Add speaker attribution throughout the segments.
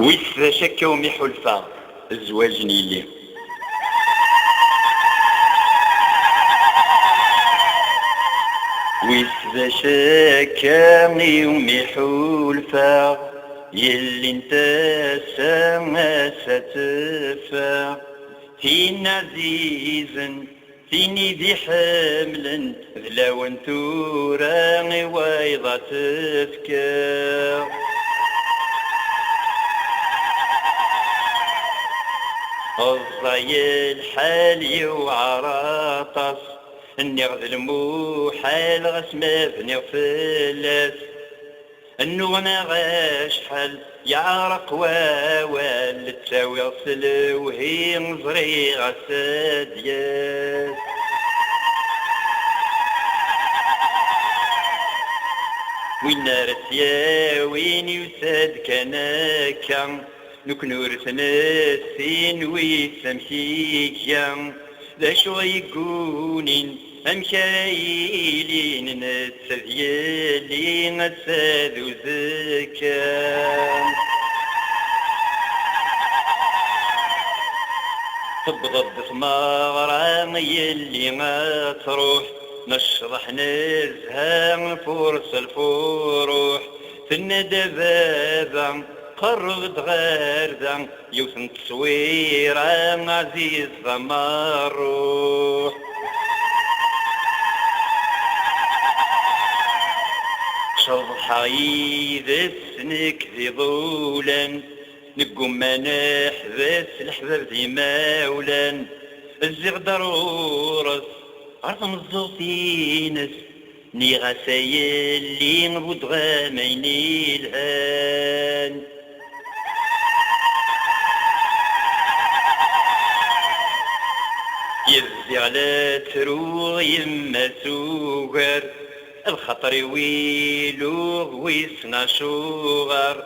Speaker 1: ويس شكا ومحلفة الزواج نيلي. ويس شكا ومحلفة يلي انت سما ستفا فين عزيزا فيني ذي حملا لا وانتورا ويضا تفكر الضي الحالي وعراطس النغذ الموحال غسمة بني فلاس النغمة غاشحل يعرق واوال تساوي صلو هي نظري غسادياس وين رسيا وين يساد كناكا نكنور ثناثين ويسمشيكا ذا شو يكونين أمشايلين نتسذيالين نتساذو زكا تبضد ثمارة يلي ما تروح نشرح نزها فرص الفروح في الندبابة قربت غاردة يوثن تصويرة عزيز ضماروح شضحي ذسنك ذي ظولا نقوم مناح ذس الحباب ذي مولا الزغ ضرورس عرض مزوطينس ني غسايل اللي نبود غاميني الهان يزي على تروغ يما سوغر الخطر ويلوغ ويسنا شوغر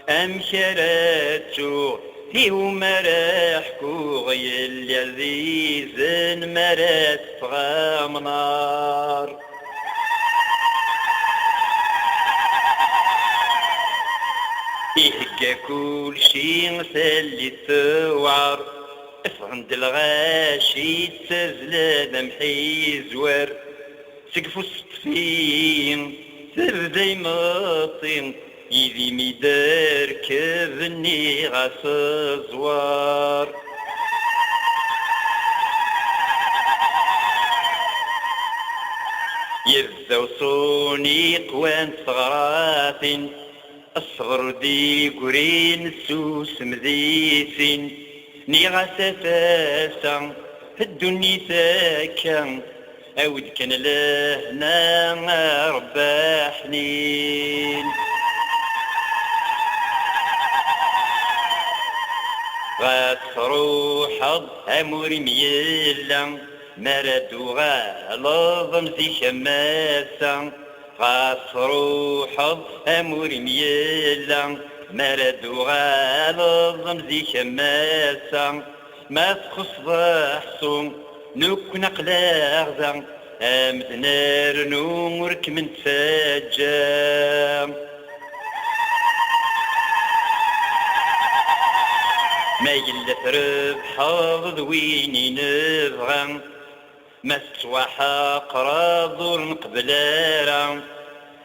Speaker 1: أمشراتو هيو مراحكو يلي عزيزن مرات فغامنار يهكا كل شي مثل الثوار عند الغاشي تزلاد محي زوار سقفو السطفين تبدا يمطين يدي ميدار كذني غاس زوار يبداو صوني قوان صغراثين الصغر دي قرين سوس مذيثين ني غاس فاسا الدنيا ساكن أود كان لهنا ربا حنين غاتروح أموري ميلا مردو غالظم زي شماسا غاتروح أموري ميلا مردو غالظم زي شماسا ما تخص ضحصوم نوك نقلاغ أمدنار نورك من تسجام ما يلف ربح حافظ ويني نبغى ما ستوحى قراض نقبلارا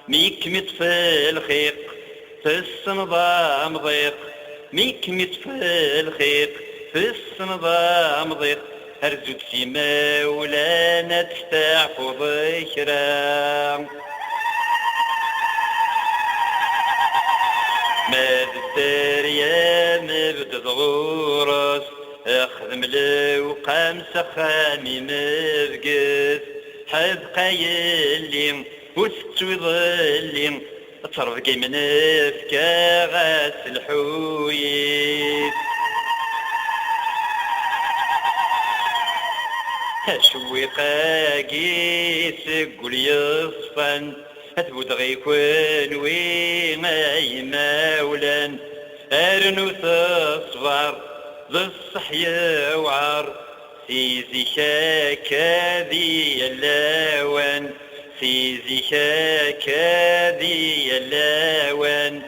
Speaker 1: ميكمت في الخيق في الصنظام ضيق ميكمت في الخيق في الصنظام ضيق هرزوك سيما ولا نتستعفو ضيشرا ما بالدار يا ما بدد غورس اخذ ملو قامس خامي مبقث حذ قايلين وستوي ظلين ترفقي من افكا غاس الحويت شوي قاقيس قول يصفن هتبود غيكون ويماي مولان ارنو تصفر ذا الصحيا وعر سيزي شاكا ذي اللوان سيزي شاكا ذي اللوان